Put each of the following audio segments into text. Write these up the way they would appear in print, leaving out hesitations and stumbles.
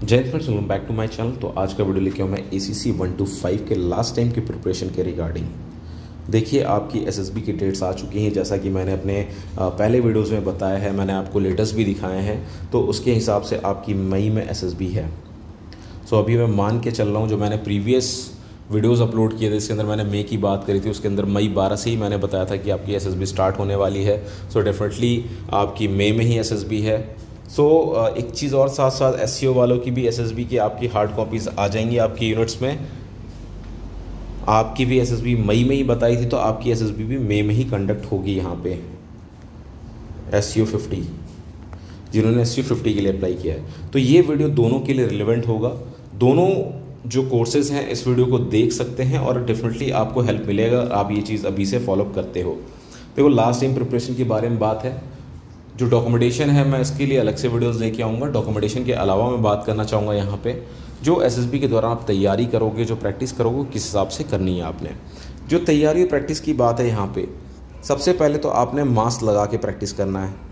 जय friends, welcome back to my channel. तो आज का वीडियो लेके आऊँ मैं ACC 125 के लास्ट टाइम की प्रिपरेशन के रिगार्डिंग। देखिए, आपकी SSB की डेट्स आ चुकी हैं, जैसा कि मैंने अपने पहले वीडियोस में बताया है। मैंने आपको लेटेस्ट भी दिखाए हैं, तो उसके हिसाब से आपकी मई में SSB है। सो अभी मैं मान के चल रहा हूँ, जो मैंने प्रीवियस वीडियोस अपलोड किए थे इसके अंदर मैंने मई की बात करी थी, उसके अंदर मई 12 से ही मैंने बताया था कि आपकी SSB स्टार्ट होने वाली है। सो डेफिनेटली आपकी मई में ही SSB है। एक चीज़ और साथ साथ SEO वालों की भी SSB की आपकी हार्ड कॉपीज़ आ जाएंगी आपकी यूनिट्स में। आपकी भी SSB मई में ही बताई थी, तो आपकी SSB भी मई में ही कंडक्ट होगी। यहाँ पे SEO 50 जिन्होंने SEO 50 के लिए अप्लाई किया है, तो ये वीडियो दोनों के लिए रिलेवेंट होगा। दोनों जो कोर्सेज़ हैं इस वीडियो को देख सकते हैं और डेफिनेटली आपको हेल्प मिलेगा, आप ये चीज़ अभी से फॉलोअप करते हो। देखो, लास्ट टाइम प्रिपरेशन के बारे में बात है। जो डॉक्यूमेंटेशन है मैं इसके लिए अलग से वीडियोस लेके आऊँगा। डॉक्यूमेंटेशन के अलावा मैं बात करना चाहूँगा यहाँ पे, जो SSB के दौरान आप तैयारी करोगे, जो प्रैक्टिस करोगे, किस हिसाब से करनी है आपने। जो तैयारी और प्रैक्टिस की बात है यहाँ पे, सबसे पहले तो आपने मास्क लगा के प्रैक्टिस करना है।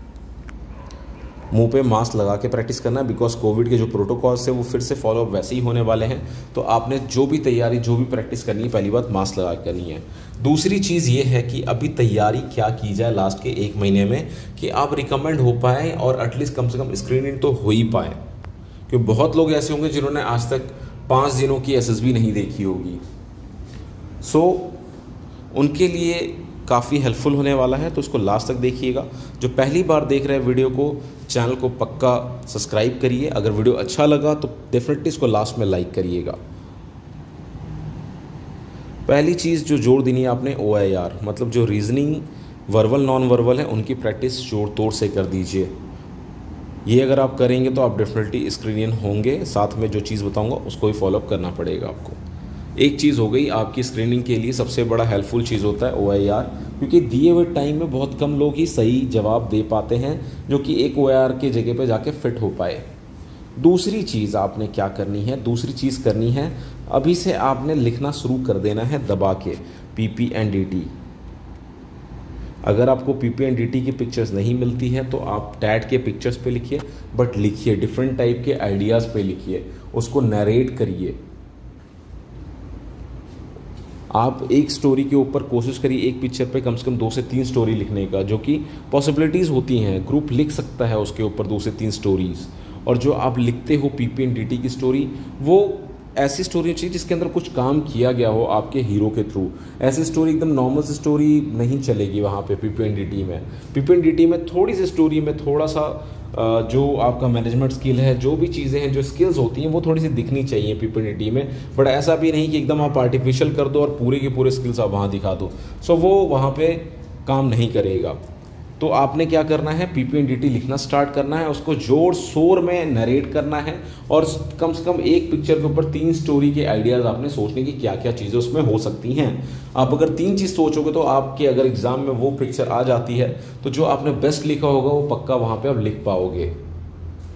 मुंह पे मास्क लगा के प्रैक्टिस करना है, बिकॉज कोविड के जो प्रोटोकॉल्स है वो फिर से फॉलो अप वैसे ही होने वाले हैं। तो आपने जो भी तैयारी, जो भी प्रैक्टिस करनी है, पहली बात मास्क लगा के करनी है। दूसरी चीज़ ये है कि अभी तैयारी क्या की जाए लास्ट के 1 महीने में, कि आप रिकमेंड हो पाएँ और एटलीस्ट कम से कम स्क्रीनिंग तो हो ही पाएँ। क्योंकि बहुत लोग ऐसे होंगे जिन्होंने आज तक 5 दिनों की SSB नहीं देखी होगी। उनके लिए काफ़ी हेल्पफुल होने वाला है, तो उसको लास्ट तक देखिएगा। जो पहली बार देख रहे हैं वीडियो को, चैनल को पक्का सब्सक्राइब करिए। अगर वीडियो अच्छा लगा तो डेफिनेटली इसको लास्ट में लाइक करिएगा। पहली चीज़ जो जोड़ देनी है आपने, OIR मतलब जो रीजनिंग वर्बल नॉन वर्बल है उनकी प्रैक्टिस जोड़ तोड़ से कर दीजिए। ये अगर आप करेंगे तो आप डेफिनेटली स्क्रीनियन होंगे। साथ में जो चीज़ बताऊंगा उसको भी फॉलोअप करना पड़ेगा आपको। एक चीज़ हो गई आपकी स्क्रीनिंग के लिए सबसे बड़ा हेल्पफुल चीज़ होता है OIR, क्योंकि दिए हुए टाइम में बहुत कम लोग ही सही जवाब दे पाते हैं, जो कि एक OIR के जगह पे जाके फिट हो पाए। दूसरी चीज़ आपने क्या करनी है, दूसरी चीज़ करनी है, अभी से आपने लिखना शुरू कर देना है दबा के PPNDT। अगर आपको PPNDT की पिक्चर्स नहीं मिलती है तो आप टैट के पिक्चर्स पे लिखिए, बट लिखिए डिफरेंट टाइप के आइडियाज़ पे लिखिए, उसको नरेट करिए। आप एक स्टोरी के ऊपर कोशिश करिए, एक पिक्चर पे कम से कम 2 से 3 स्टोरी लिखने का, जो कि पॉसिबिलिटीज़ होती हैं। ग्रुप लिख सकता है उसके ऊपर 2 से 3 स्टोरीज़। और जो आप लिखते हो PPNDT की स्टोरी, वो ऐसी स्टोरी चाहिए जिसके अंदर कुछ काम किया गया हो आपके हीरो के थ्रू। ऐसी स्टोरी एकदम नॉर्मल सी स्टोरी नहीं चलेगी वहाँ पे PPNDT में। PPNDT में थोड़ी सी स्टोरी में थोड़ा सा जो आपका मैनेजमेंट स्किल है, जो भी चीज़ें हैं, जो स्किल्स होती हैं, वो थोड़ी सी दिखनी चाहिए PPNDT में। बट ऐसा भी नहीं कि एकदम आप आर्टिफिशियल कर दो और पूरे के पूरे स्किल्स आप वहाँ दिखा दो। वो वहाँ पे काम नहीं करेगा। तो आपने क्या करना है, PPNDT लिखना स्टार्ट करना है, उसको जोर शोर में नरेट करना है, और कम से कम एक पिक्चर के ऊपर 3 स्टोरी के आइडियाज़ आपने सोचने की क्या क्या चीज़ें उसमें हो सकती हैं। आप अगर 3 चीज़ सोचोगे तो आपके अगर एग्ज़ाम में वो पिक्चर आ जाती है, तो जो आपने बेस्ट लिखा होगा वो पक्का वहाँ पर आप लिख पाओगे।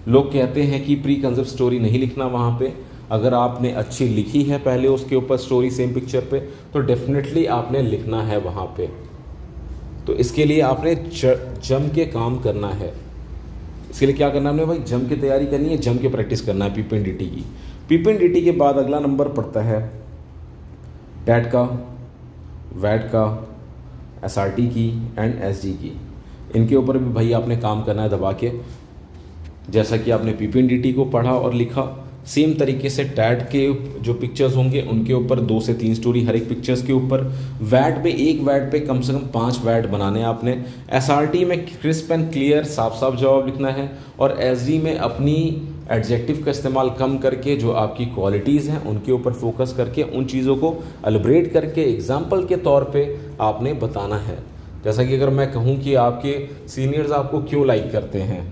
लोग कहते हैं कि प्री कंसेप्ट स्टोरी नहीं लिखना वहाँ पर। अगर आपने अच्छी लिखी है पहले उसके ऊपर स्टोरी सेम पिक्चर पर, तो डेफिनेटली आपने लिखना है वहाँ पर। तो इसके लिए आपने जम के काम करना है। इसके लिए क्या करना है आपने भाई, जम के तैयारी करनी है, जम के प्रैक्टिस करना है PPNDT की। PPNDT के बाद अगला नंबर पड़ता है टैट का, वैट का, SRT की एंड SG की। इनके ऊपर भी भाई आपने काम करना है दबा के। जैसा कि आपने PPNDT को पढ़ा और लिखा, सेम तरीके से टैट के जो पिक्चर्स होंगे उनके ऊपर 2 से 3 स्टोरी हर एक पिक्चर्स के ऊपर। वैट पे, एक वैट पे कम से कम 5 वैट बनाने हैं आपने। SRT में क्रिस्प एंड क्लियर साफ साफ जवाब लिखना है, और SG में अपनी एडजेक्टिव का इस्तेमाल कम करके जो आपकी क्वालिटीज़ हैं उनके ऊपर फोकस करके उन चीज़ों को एलिब्रेट करके एग्जाम्पल के तौर पर आपने बताना है। जैसा कि अगर मैं कहूँ कि आपके सीनियर्स आपको क्यों लाइक करते हैं,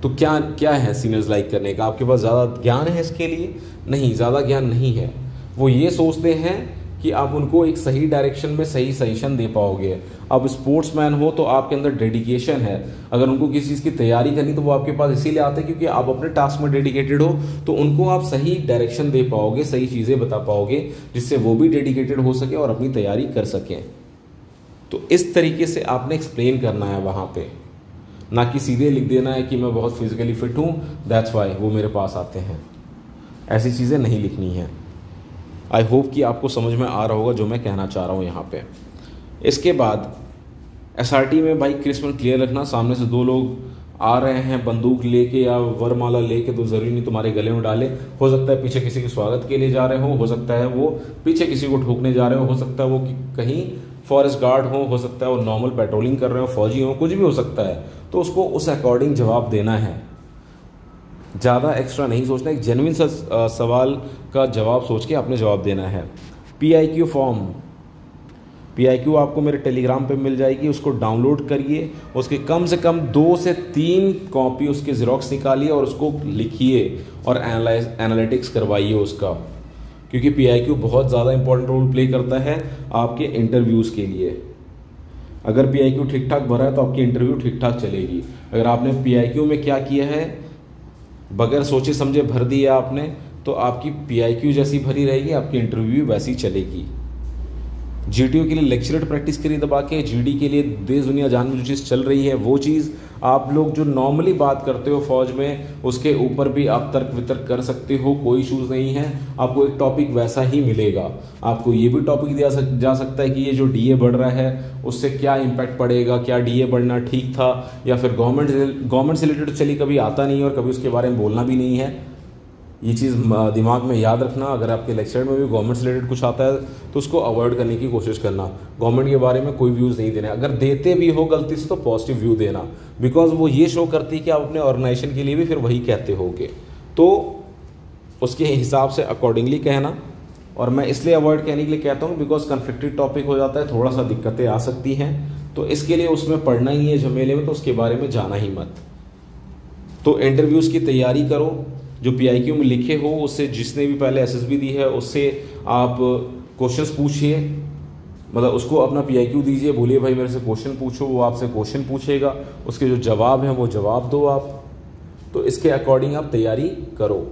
तो क्या क्या है सीनियर्स लाइक करने का? आपके पास ज़्यादा ज्ञान है इसके लिए? नहीं, ज़्यादा ज्ञान नहीं है। वो ये सोचते हैं कि आप उनको एक सही डायरेक्शन में सही सजेशन दे पाओगे। अब स्पोर्ट्समैन हो तो आपके अंदर डेडिकेशन है। अगर उनको किसी चीज़ की तैयारी करनी तो वो आपके पास इसीलिए आते हैं क्योंकि आप अपने टास्क में डेडिकेटेड हो, तो उनको आप सही डायरेक्शन दे पाओगे, सही चीज़ें बता पाओगे, जिससे वो भी डेडिकेटेड हो सके और अपनी तैयारी कर सकें। तो इस तरीके से आपने एक्सप्लेन करना है वहाँ पे। ना कि सीधे लिख देना है कि मैं बहुत फिजिकली फिट हूँ दैट्स वाई वो मेरे पास आते हैं। ऐसी चीज़ें नहीं लिखनी हैं। आई होप कि आपको समझ में आ रहा होगा जो मैं कहना चाह रहा हूँ यहाँ पे। इसके बाद SRT में भाई क्रिस्प क्लियर रखना, सामने से दो लोग आ रहे हैं बंदूक लेके या वरमाला लेके तो ज़रूरी नहीं तुम्हारे गले में डाले। हो सकता है पीछे किसी के स्वागत के लिए जा रहे हो सकता है वो पीछे किसी को ठोकने जा रहे हो सकता है वो कहीं फॉरेस्ट गार्ड हो सकता है वो नॉर्मल पेट्रोलिंग कर रहे हो, फौजी हो, कुछ भी हो सकता है। तो उसको उस अकॉर्डिंग जवाब देना है, ज़्यादा एक्स्ट्रा नहीं सोचना। एक जेन्युइन सवाल का जवाब सोच के आपने जवाब देना है। PIQ फॉर्म, PIQ आपको मेरे टेलीग्राम पे मिल जाएगी, उसको डाउनलोड करिए, उसके कम से कम 2 से 3 कॉपी उसके ज़ेरॉक्स निकालिए और उसको लिखिए और एनालिटिक्स करवाइए उसका, क्योंकि PIQ बहुत ज़्यादा इंपॉर्टेंट रोल प्ले करता है आपके इंटरव्यूज़ के लिए। अगर PIQ ठीक ठाक भरा है तो आपकी इंटरव्यू ठीक ठाक चलेगी। अगर आपने PIQ में क्या किया है, बगैर सोचे समझे भर दिया आपने, तो आपकी PIQ जैसी भरी रहेगी, आपकी इंटरव्यू वैसी चलेगी। GTO के लिए लेक्चरर प्रैक्टिस करिए दबा के, GD के लिए देश दुनिया जान में जो चीज़ चल रही है वो चीज़ आप लोग जो नॉर्मली बात करते हो फौज में उसके ऊपर भी आप तर्क वितर्क कर सकते हो, कोई इशूज़ नहीं है। आपको एक टॉपिक वैसा ही मिलेगा। आपको ये भी टॉपिक दिया जा सकता है कि ये जो DA बढ़ रहा है उससे क्या इम्पैक्ट पड़ेगा, क्या DA बढ़ना ठीक था या फिर गवर्नमेंट से रिलेटेड चली कभी आता नहीं और कभी उसके बारे में बोलना भी नहीं है। ये चीज़ दिमाग में याद रखना। अगर आपके लेक्चर में भी गवर्नमेंट से रिलेटेड कुछ आता है तो उसको अवॉइड करने की कोशिश करना। गवर्नमेंट के बारे में कोई व्यूज़ नहीं देने, अगर देते भी हो गलती से तो पॉजिटिव व्यू देना, बिकॉज वो ये शो करती है कि आप अपने ऑर्गेनाइजेशन के लिए भी फिर वही कहते होगे। तो उसके हिसाब से अकॉर्डिंगली कहना, और मैं इसलिए अवॉइड कहने के लिए कहता हूँ बिकॉज कन्फ्लिक्टेड टॉपिक हो जाता है, थोड़ा सा दिक्कतें आ सकती हैं, तो इसके लिए उसमें पढ़ना ही है झमेले में, तो उसके बारे में जाना ही मत। तो इंटरव्यूज़ की तैयारी करो, जो PIQ में लिखे हो उससे, जिसने भी पहले SSB दी है उससे आप क्वेश्चंस पूछिए, मतलब उसको अपना PIQ दीजिए, बोलिए भाई मेरे से क्वेश्चन पूछो, वो आपसे क्वेश्चन पूछेगा, उसके जो जवाब हैं वो जवाब दो आप। तो इसके अकॉर्डिंग आप तैयारी करो।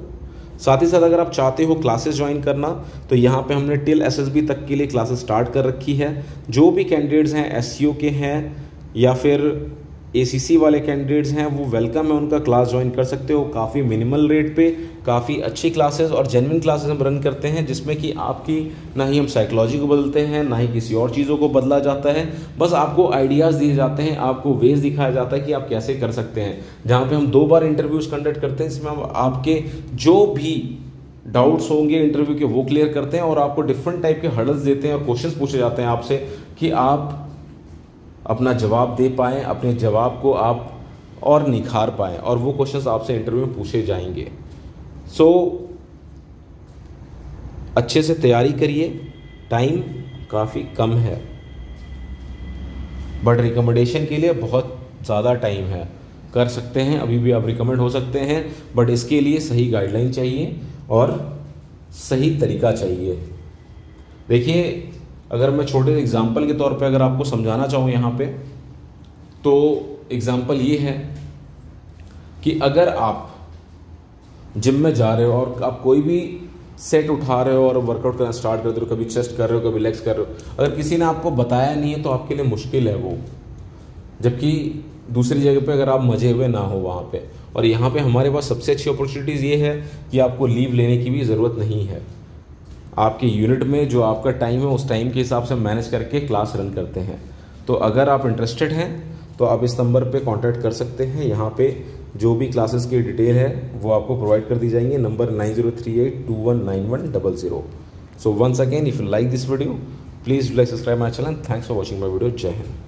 साथ ही साथ अगर आप चाहते हो क्लासेस ज्वाइन करना तो यहाँ पे हमने टिल SSB तक के लिए क्लासेस स्टार्ट कर रखी है। जो भी कैंडिडेट्स हैं SCO के हैं या फिर ACC वाले कैंडिडेट्स हैं वो वेलकम है, उनका क्लास ज्वाइन कर सकते हो। काफ़ी मिनिमल रेट पे काफ़ी अच्छी क्लासेस और जेन्युइन क्लासेस हम रन करते हैं, जिसमें कि आपकी ना ही हम साइकोलॉजी को बदलते हैं ना ही किसी और चीज़ों को बदला जाता है, बस आपको आइडियाज़ दिए जाते हैं, आपको वेज दिखाया जाता है कि आप कैसे कर सकते हैं। जहाँ पे हम 2 बार इंटरव्यूज़ कंडक्ट करते हैं, इसमें हम आपके जो भी डाउट्स होंगे इंटरव्यू के वो क्लियर करते हैं और आपको डिफरेंट टाइप के हर्डल्स देते हैं और क्वेश्चंस पूछे जाते हैं आपसे कि आप अपना जवाब दे पाएँ, अपने जवाब को आप और निखार पाएँ, और वो क्वेश्चंस आपसे इंटरव्यू में पूछे जाएंगे। सो अच्छे से तैयारी करिए, टाइम काफ़ी कम है बट रिकमेंडेशन के लिए बहुत ज़्यादा टाइम है। कर सकते हैं, अभी भी आप रिकमेंड हो सकते हैं, बट इसके लिए सही गाइडलाइन चाहिए और सही तरीका चाहिए। देखिए, अगर मैं छोटे एग्जाम्पल के तौर पे अगर आपको समझाना चाहूँ यहाँ पे, तो एग्जाम्पल ये है कि अगर आप जिम में जा रहे हो और आप कोई भी सेट उठा रहे हो और वर्कआउट करना स्टार्ट कर दे रहे हो, कभी चेस्ट कर रहे हो कभी लेग्स कर रहे हो, अगर किसी ने आपको बताया नहीं है तो आपके लिए मुश्किल है वो, जबकि दूसरी जगह पे अगर आप मजे हुए ना हो वहाँ पे। और यहाँ पे हमारे पास सबसे अच्छी अपॉर्चुनिटीज़ ये है कि आपको लीव लेने की भी ज़रूरत नहीं है। आपके यूनिट में जो आपका टाइम है उस टाइम के हिसाब से मैनेज करके क्लास रन करते हैं। तो अगर आप इंटरेस्टेड हैं तो आप इस नंबर पे कांटेक्ट कर सकते हैं। यहाँ पे जो भी क्लासेस की डिटेल है वो आपको प्रोवाइड कर दी जाएंगे, number 9038219100। So once again, if you like this video please like, subscribe my channel. Thanks for watching my video. जय हिंद।